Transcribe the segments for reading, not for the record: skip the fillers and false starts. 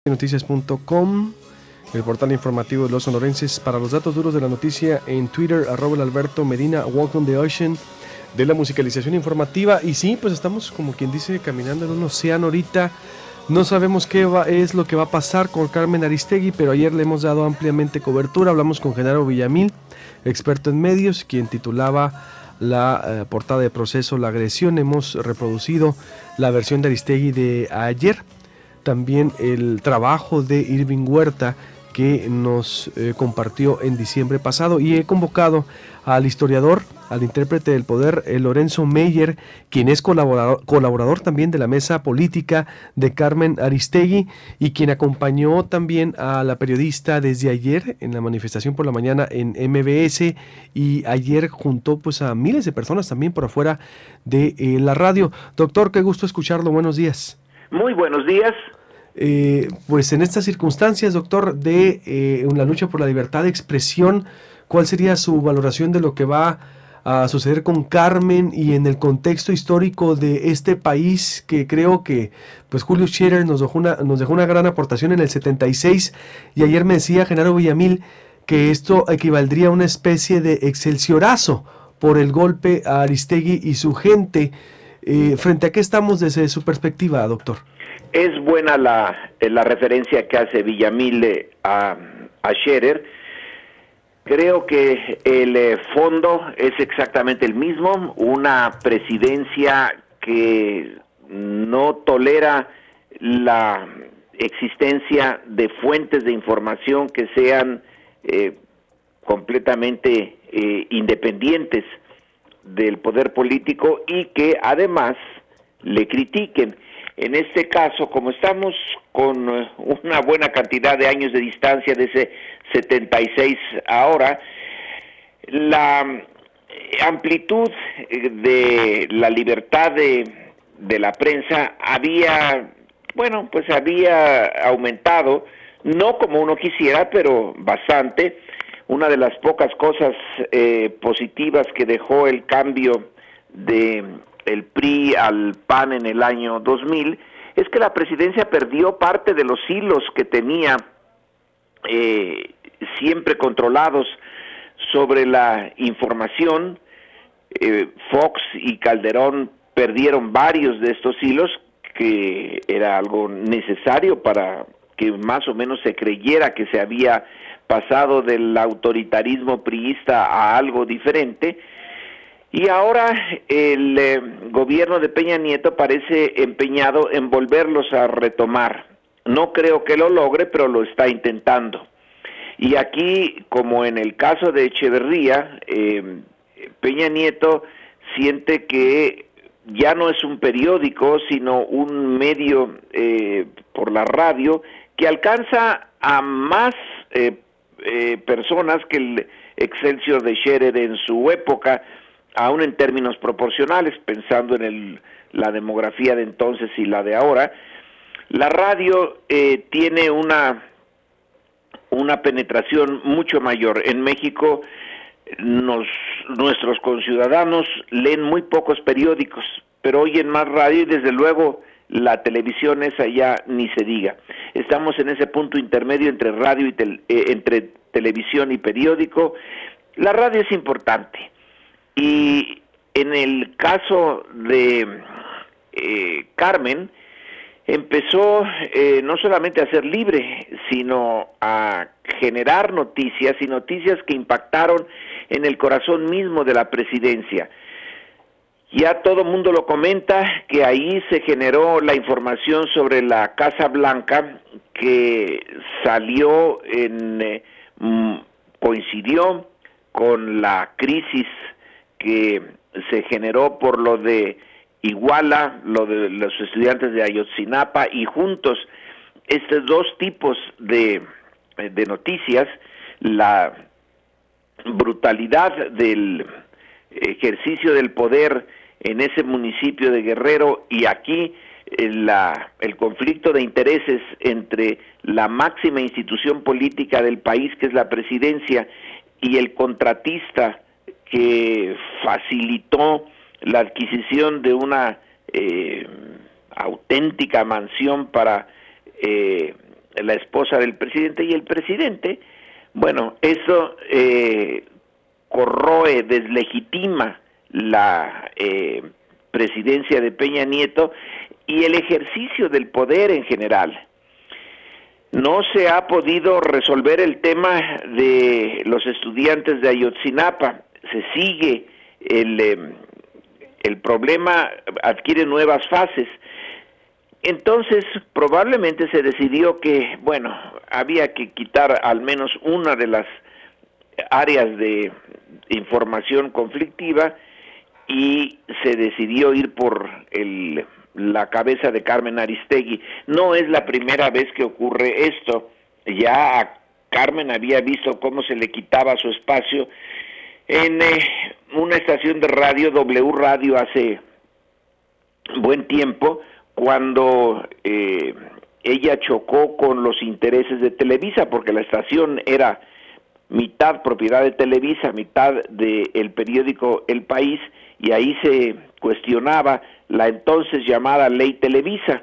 Noticias.com, el portal informativo de los sonorenses. Para los datos duros de la noticia, en Twitter, @Alberto Medina, Welcome the Ocean, de la musicalización informativa. Y sí, pues estamos, como quien dice, caminando en un océano ahorita. No sabemos es lo que va a pasar con Carmen Aristegui, pero ayer le hemos dado ampliamente cobertura. Hablamos con Genaro Villamil, experto en medios, quien titulaba la portada de Proceso, la agresión. Hemos reproducido la versión de Aristegui de ayer. También el trabajo de Irving Huerta, que nos compartió en diciembre pasado, y he convocado al historiador, al intérprete del poder, Lorenzo Meyer, quien es colaborador también de la mesa política de Carmen Aristegui y quien acompañó también a la periodista desde ayer en la manifestación por la mañana en MBS, y ayer juntó pues a miles de personas también por afuera de la radio. Doctor, qué gusto escucharlo, buenos días. Muy buenos días. Pues en estas circunstancias, doctor, de la lucha por la libertad de expresión, ¿cuál sería su valoración de lo que va a suceder con Carmen y en el contexto histórico de este país, que creo que pues Julio Scherer nos dejó una gran aportación en el 76, y ayer me decía Genaro Villamil que esto equivaldría a una especie de excelsiorazo por el golpe a Aristegui y su gente? ¿Frente a qué estamos desde su perspectiva, doctor? Es buena la referencia que hace Villamil a Scherer. Creo que el fondo es exactamente el mismo, una presidencia que no tolera la existencia de fuentes de información que sean completamente independientes del poder político y que además le critiquen. En este caso, como estamos con una buena cantidad de años de distancia de ese 76 ahora, la amplitud de la libertad de la prensa había aumentado, no como uno quisiera, pero bastante. Una de las pocas cosas positivas que dejó el cambio de el PRI al PAN en el año 2000 es que la presidencia perdió parte de los hilos que tenía siempre controlados sobre la información. Fox y Calderón perdieron varios de estos hilos, que era algo necesario para que más o menos se creyera que se había pasado del autoritarismo priista a algo diferente. Y ahora el gobierno de Peña Nieto parece empeñado en volverlos a retomar. No creo que lo logre, pero lo está intentando. Y aquí, como en el caso de Echeverría, Peña Nieto siente que ya no es un periódico, sino un medio por la radio que alcanza a más personas que el Excelsior de Scherer en su época, aún en términos proporcionales, pensando en la demografía de entonces y la de ahora. La radio tiene una penetración mucho mayor. En México, nuestros conciudadanos leen muy pocos periódicos, pero oyen más radio, y desde luego la televisión esa ya ni se diga. Estamos en ese punto intermedio entre radio y entre televisión y periódico. La radio es importante. Y en el caso de Carmen, empezó no solamente a ser libre, sino a generar noticias, y noticias que impactaron en el corazón mismo de la presidencia. Ya todo mundo lo comenta, que ahí se generó la información sobre la Casa Blanca, que salió coincidió con la crisis que se generó por lo de Iguala, lo de los estudiantes de Ayotzinapa, y juntos estos dos tipos de noticias, la brutalidad del ejercicio del poder en ese municipio de Guerrero, y aquí el conflicto de intereses entre la máxima institución política del país, que es la presidencia, y el contratista que facilitó la adquisición de una auténtica mansión para la esposa del presidente y el presidente, bueno, eso corroe, deslegitima la presidencia de Peña Nieto y el ejercicio del poder en general. No se ha podido resolver el tema de los estudiantes de Ayotzinapa, se sigue, el problema adquiere nuevas fases. Entonces, probablemente se decidió que, bueno, había que quitar al menos una de las áreas de información conflictiva y se decidió ir por la cabeza de Carmen Aristegui. No es la primera vez que ocurre esto. Ya a Carmen había visto cómo se le quitaba su espacio en una estación de radio, W Radio, hace buen tiempo, cuando ella chocó con los intereses de Televisa, porque la estación era mitad propiedad de Televisa, mitad del periódico El País, y ahí se cuestionaba la entonces llamada Ley Televisa.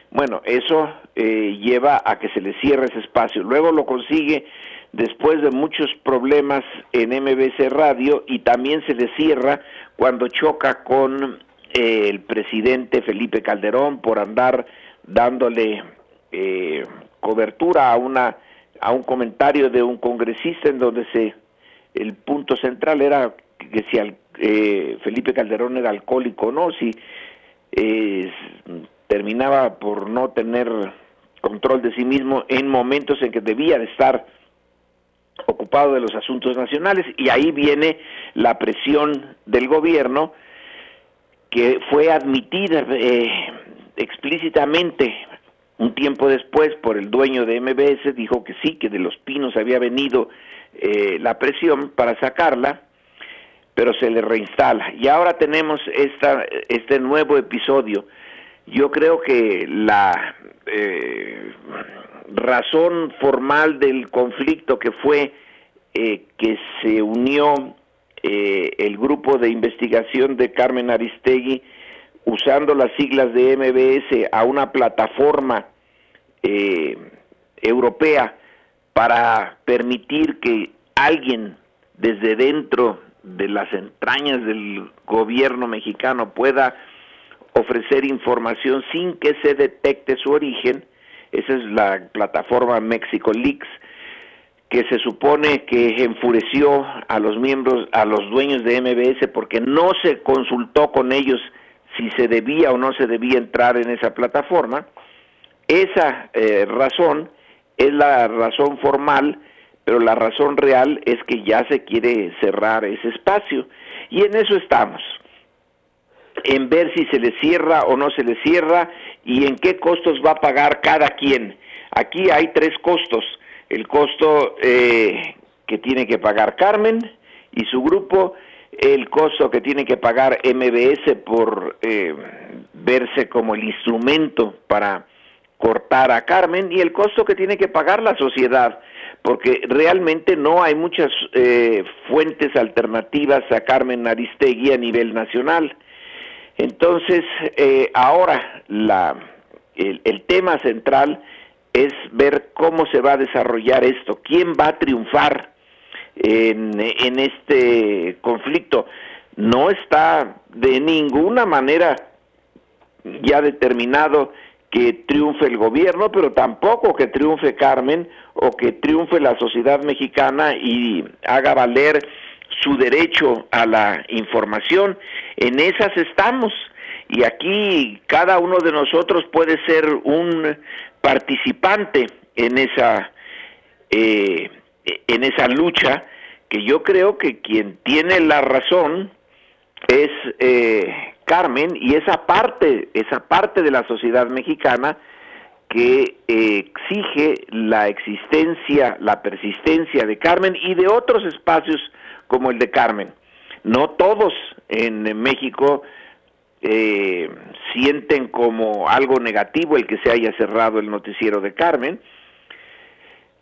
Bueno, eso lleva a que se le cierre ese espacio. Luego lo consigue después de muchos problemas en MBC Radio, y también se le cierra cuando choca con el presidente Felipe Calderón por andar dándole cobertura a un comentario de un congresista en donde el punto central era que si Felipe Calderón era alcohólico o no, si terminaba por no tener control de sí mismo en momentos en que debía de estar ocupado de los asuntos nacionales, y ahí viene la presión del gobierno, que fue admitida explícitamente un tiempo después por el dueño de MBS. Dijo que sí, que de Los Pinos había venido la presión para sacarla, pero se le reinstala. Y ahora tenemos este nuevo episodio. Yo creo que la razón formal del conflicto, que fue que se unió el grupo de investigación de Carmen Aristegui, usando las siglas de MBS, a una plataforma europea para permitir que alguien desde dentro de las entrañas del gobierno mexicano pueda ofrecer información sin que se detecte su origen. Esa es la plataforma Mexico Leaks, que se supone que enfureció a los miembros, a los dueños de MBS, porque no se consultó con ellos si se debía o no se debía entrar en esa plataforma. Esa razón es la razón formal, pero la razón real es que ya se quiere cerrar ese espacio, y en eso estamos, en ver si se le cierra o no se le cierra, y en qué costos va a pagar cada quien. Aquí hay tres costos: el costo que tiene que pagar Carmen y su grupo, el costo que tiene que pagar MBS por verse como el instrumento para cortar a Carmen, y el costo que tiene que pagar la sociedad, porque realmente no hay muchas fuentes alternativas a Carmen Aristegui a nivel nacional. Entonces, ahora el tema central es ver cómo se va a desarrollar esto, quién va a triunfar en este conflicto. No está de ninguna manera ya determinado que triunfe el gobierno, pero tampoco que triunfe Carmen o que triunfe la sociedad mexicana y haga valer su derecho a la información. En esas estamos, y aquí cada uno de nosotros puede ser un participante en esa lucha, que yo creo que quien tiene la razón es Carmen, y esa parte de la sociedad mexicana que exige la existencia, la persistencia de Carmen y de otros espacios como el de Carmen. No todos en México sienten como algo negativo el que se haya cerrado el noticiero de Carmen.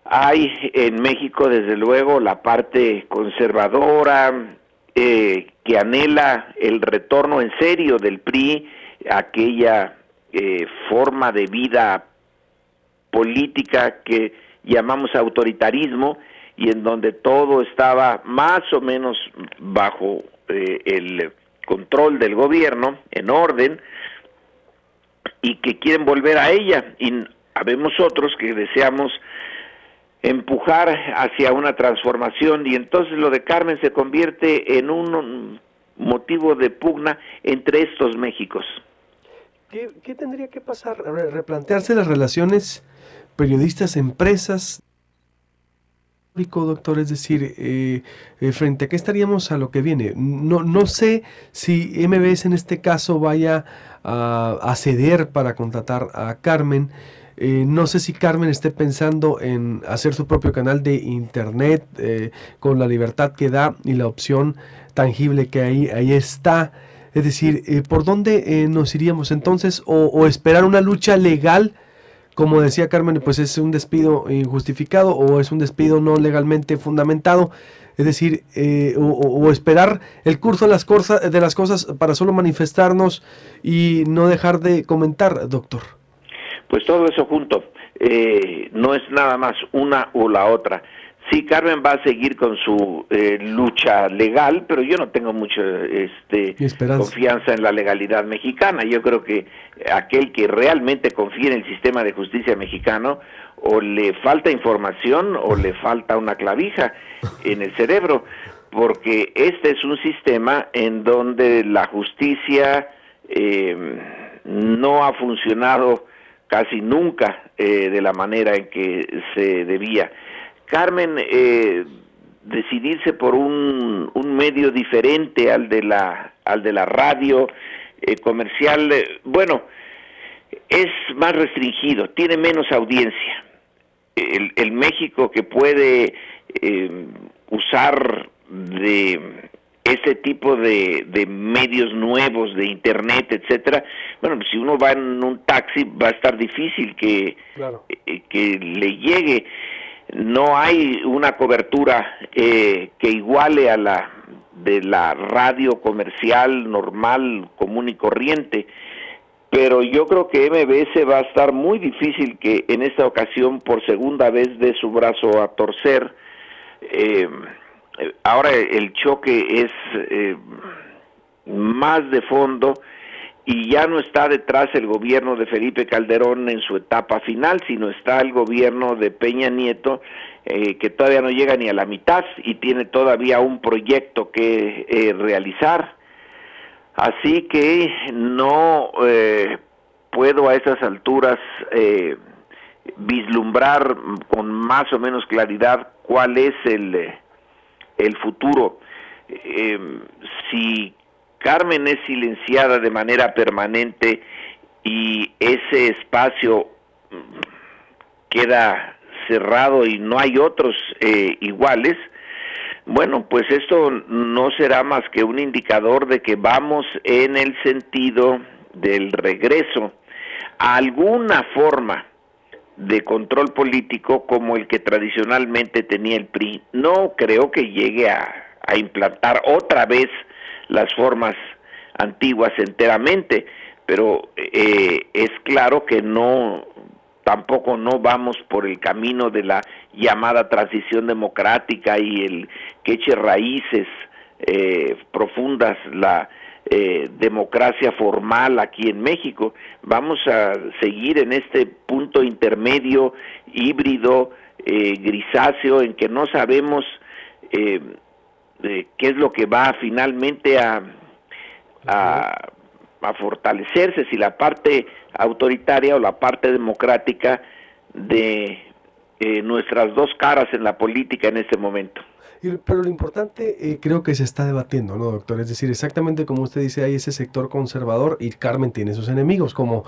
Hay en México, desde luego, la parte conservadora que anhela el retorno en serio del PRI, aquella forma de vida política que llamamos autoritarismo y en donde todo estaba más o menos bajo el control del gobierno, en orden, y que quieren volver a ella. Y habemos otros que deseamos empujar hacia una transformación, y entonces lo de Carmen se convierte en un motivo de pugna entre estos Méxicos. ¿Qué tendría que pasar? Replantearse las relaciones periodistas-empresas, doctor, es decir, frente a qué estaríamos a lo que viene. No sé si MBS en este caso vaya a ceder para contratar a Carmen. No sé si Carmen esté pensando en hacer su propio canal de internet con la libertad que da y la opción tangible que ahí está. Es decir, ¿por dónde nos iríamos entonces? ¿O esperar una lucha legal? Como decía Carmen, pues es un despido injustificado o es un despido no legalmente fundamentado. Es decir, o esperar el curso de las cosas para solo manifestarnos y no dejar de comentar, doctor. Pues todo eso junto, no es nada más una o la otra. Sí, Carmen va a seguir con su lucha legal, pero yo no tengo mucha confianza en la legalidad mexicana. Yo creo que aquel que realmente confía en el sistema de justicia mexicano, o le falta información o le falta una clavija en el cerebro, porque este es un sistema en donde la justicia no ha funcionado casi nunca de la manera en que se debía. Carmen decidirse por un medio diferente al de la radio comercial, bueno, es más restringido, tiene menos audiencia. El México que puede usar de ese tipo de medios nuevos, de internet, etcétera, bueno, pues si uno va en un taxi va a estar difícil que le llegue. No hay una cobertura que iguale a la de la radio comercial normal, común y corriente, pero yo creo que MBS va a estar muy difícil que en esta ocasión por segunda vez dé su brazo a torcer. Ahora el choque es más de fondo y ya no está detrás el gobierno de Felipe Calderón en su etapa final, sino está el gobierno de Peña Nieto, que todavía no llega ni a la mitad y tiene todavía un proyecto que realizar. Así que no puedo a esas alturas vislumbrar con más o menos claridad cuál es el futuro. Si Carmen es silenciada de manera permanente y ese espacio queda cerrado y no hay otros iguales, bueno, pues esto no será más que un indicador de que vamos en el sentido del regreso a alguna forma de control político como el que tradicionalmente tenía el PRI. No creo que llegue a implantar otra vez las formas antiguas enteramente, pero es claro que tampoco no vamos por el camino de la llamada transición democrática y el que eche raíces profundas la democracia formal aquí en México. Vamos a seguir en este punto intermedio, híbrido, grisáceo, en que no sabemos qué es lo que va finalmente a fortalecerse, si la parte autoritaria o la parte democrática de nuestras dos caras en la política en este momento. Pero lo importante creo que se está debatiendo, ¿no, doctor? Es decir, exactamente como usted dice, hay ese sector conservador y Carmen tiene sus enemigos, como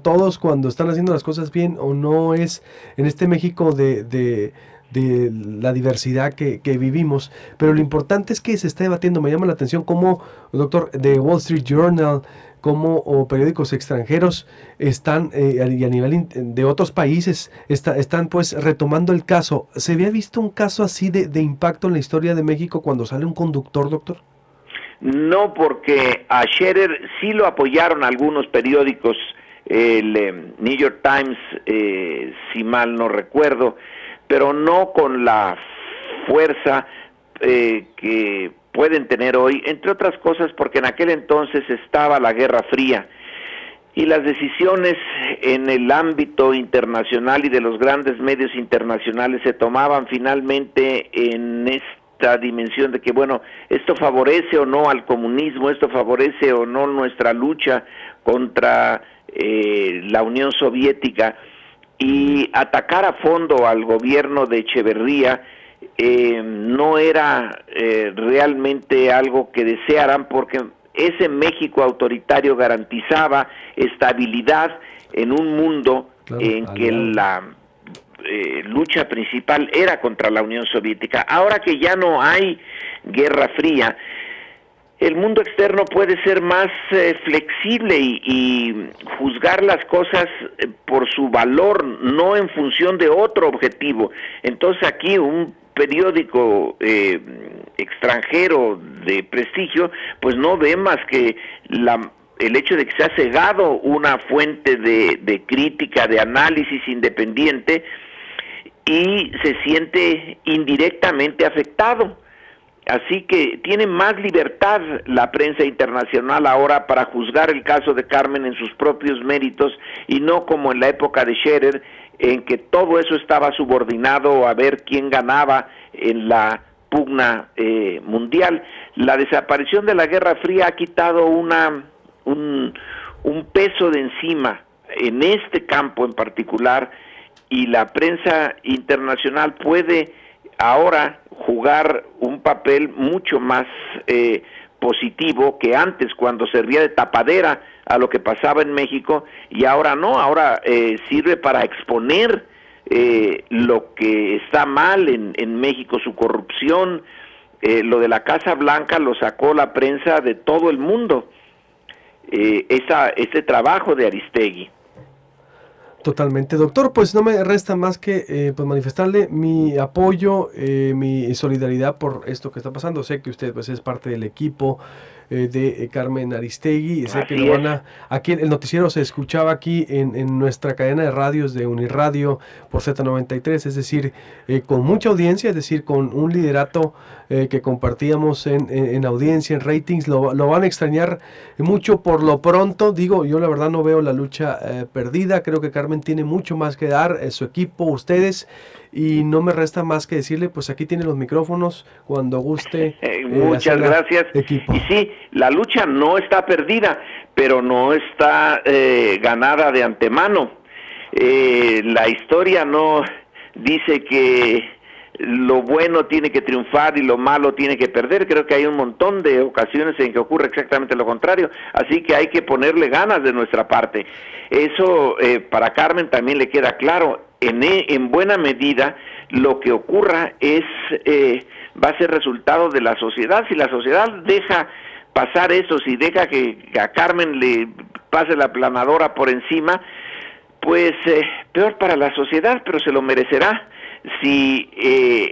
todos cuando están haciendo las cosas bien o no, es en este México de la diversidad que vivimos, pero lo importante es que se está debatiendo. Me llama la atención cómo, doctor, de Wall Street Journal, como periódicos extranjeros están, y a nivel de otros países, están pues retomando el caso. ¿Se había visto un caso así de impacto en la historia de México cuando sale un conductor, doctor? No, porque a Scherer sí lo apoyaron algunos periódicos el New York Times, si mal no recuerdo, pero no con la fuerza que pueden tener hoy, entre otras cosas porque en aquel entonces estaba la Guerra Fría y las decisiones en el ámbito internacional y de los grandes medios internacionales se tomaban finalmente en esta dimensión de que, bueno, esto favorece o no al comunismo, esto favorece o no nuestra lucha contra la Unión Soviética, y atacar a fondo al gobierno de Echeverría no era realmente algo que desearan, porque ese México autoritario garantizaba estabilidad en un mundo en que la lucha principal era contra la Unión Soviética. Ahora que ya no hay Guerra Fría, el mundo externo puede ser más flexible y juzgar las cosas por su valor, no en función de otro objetivo. Entonces aquí un periódico extranjero de prestigio pues no ve más que el hecho de que se ha cegado una fuente de crítica, de análisis independiente, y se siente indirectamente afectado. Así que tiene más libertad la prensa internacional ahora para juzgar el caso de Carmen en sus propios méritos, y no como en la época de Scherer, en que todo eso estaba subordinado a ver quién ganaba en la pugna mundial. La desaparición de la Guerra Fría ha quitado un peso de encima en este campo en particular, y la prensa internacional puede ahora jugar un papel mucho más positivo que antes, cuando servía de tapadera a lo que pasaba en México, y ahora no, ahora sirve para exponer lo que está mal en México, su corrupción. Lo de la Casa Blanca lo sacó la prensa de todo el mundo, este trabajo de Aristegui. Totalmente, doctor. Pues no me resta más que pues manifestarle mi apoyo, mi solidaridad por esto que está pasando. Sé que usted pues es parte del equipo de Carmen Aristegui, y sé que lo van a... Aquí el noticiero se escuchaba aquí en nuestra cadena de radios de Uniradio por Z93, es decir, con mucha audiencia, es decir, con un liderato que compartíamos en audiencia, en ratings. Lo van a extrañar mucho. Por lo pronto, digo, yo la verdad no veo la lucha perdida. Creo que Carmen tiene mucho más que dar, su equipo, ustedes, y no me resta más que decirle, pues aquí tiene los micrófonos cuando guste. Muchas gracias. Equipo. Y sí, la lucha no está perdida, pero no está ganada de antemano. La historia no dice que lo bueno tiene que triunfar y lo malo tiene que perder. Creo que hay un montón de ocasiones en que ocurre exactamente lo contrario, así que hay que ponerle ganas de nuestra parte. Eso para Carmen también le queda claro. En buena medida lo que ocurra va a ser resultado de la sociedad. Si la sociedad deja pasar eso, si deja que a Carmen le pase la planadora por encima, pues peor para la sociedad, pero se lo merecerá. Si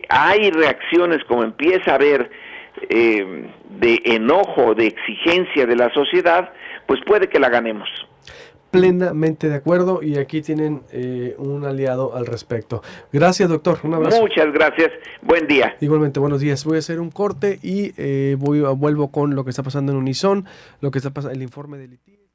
hay reacciones como empieza a haber de enojo, de exigencia de la sociedad, pues puede que la ganemos. Plenamente de acuerdo, y aquí tienen un aliado al respecto. Gracias, doctor. Un abrazo. Muchas gracias. Buen día. Igualmente, buenos días. Voy a hacer un corte y vuelvo con lo que está pasando en Unison, lo que está pasando, el informe de litigio.